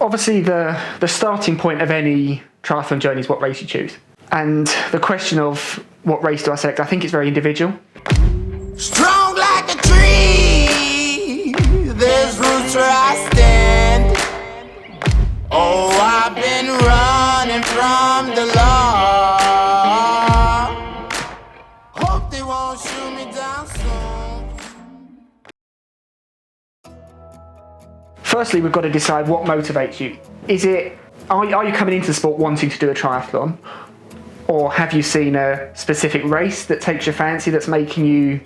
Obviously, the starting point of any triathlon journey is what race you choose. And the question of what race do I select, I think it's very individual. Strong like a tree, there's roots where I stand. Oh, I've been running from the law. Hope they won't shoot me down soon. Firstly, we've got to decide what motivates you. Are you coming into the sport wanting to do a triathlon? Or have you seen a specific race that takes your fancy that's making you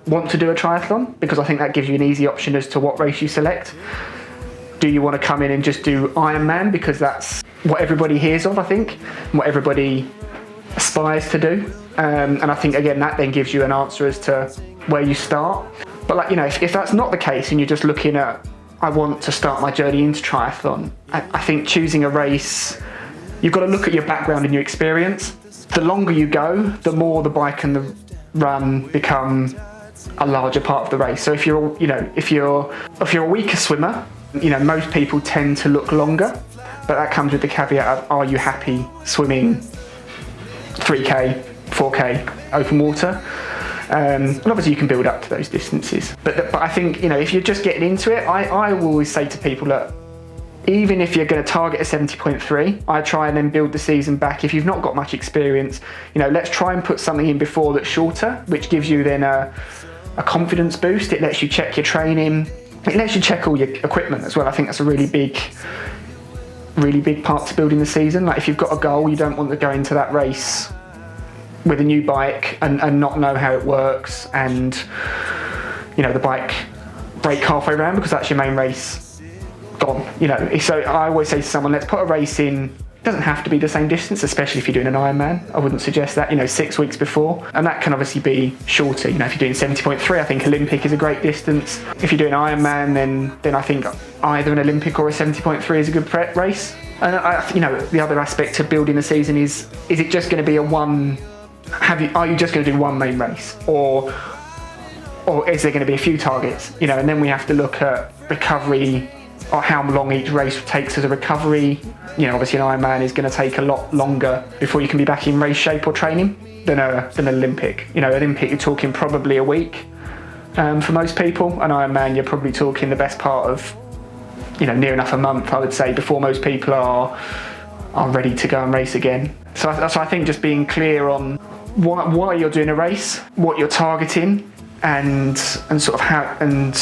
want to do a triathlon? Because I think that gives you an easy option as to what race you select. Do you want to come in and just do Ironman because that's what everybody hears of, I think, and what everybody aspires to do? And I think, again, that then gives you an answer as to where you start. But if that's not the case and you're just looking at, I want to start my journey into triathlon, I think choosing a race, you've got to look at your background and your experience. The longer you go, the more the bike and the run become a larger part of the race. So if you're a weaker swimmer, most people tend to look longer, but that comes with the caveat of, are you happy swimming 3K, 4K open water? And obviously you can build up to those distances. But I think, if you're just getting into it, I will always say to people that even if you're going to target a 70.3, I try and then build the season back. If you've not got much experience, let's try and put something in before that's shorter, which gives you then a confidence boost. It lets you check your training. It lets you check all your equipment as well. I think that's a really big part to building the season. Like if you've got a goal, you don't want to go into that race with a new bike and not know how it works, and the bike break halfway around because that's your main race gone. So I always say to someone, let's put a race in. It doesn't have to be the same distance, especially if you're doing an Ironman. I wouldn't suggest that, 6 weeks before. And that can obviously be shorter. If you're doing 70.3, I think Olympic is a great distance. If you're doing Ironman, then I think either an Olympic or a 70.3 is a good prep race. And the other aspect to building a season is it just going to be are you just going to do one main race? Or is there going to be a few targets? And then we have to look at recovery, or how long each race takes as a recovery. Obviously an Ironman is going to take a lot longer before you can be back in race shape or training than an Olympic. Olympic, you're talking probably a week for most people. An Ironman, you're probably talking the best part of, near enough a month, I would say, before most people are ready to go and race again. So I think just being clear on why you're doing a race, what you're targeting, and sort of how, and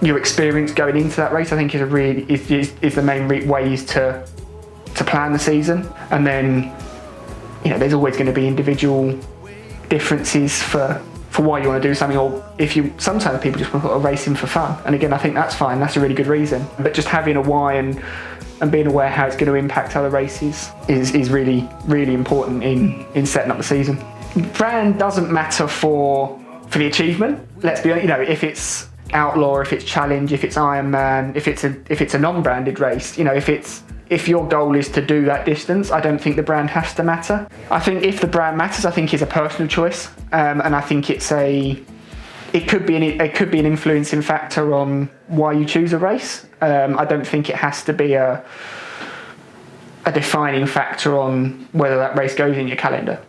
your experience going into that race, I think is the main ways to plan the season. And then there's always going to be individual differences for why you want to do something, or sometimes people just want to put a race in for fun, and again I think that's fine, that's a really good reason. But just having a why and being aware how it's going to impact other races is really, really important in setting up the season. Brand doesn't matter for the achievement. Let's be honest, if it's Outlaw, if it's Challenge, if it's Ironman, if it's a non-branded race, if your goal is to do that distance, I don't think the brand has to matter. I think if the brand matters, I think it's a personal choice, and I think it could be an influencing factor on why you choose a race. I don't think it has to be a defining factor on whether that race goes in your calendar.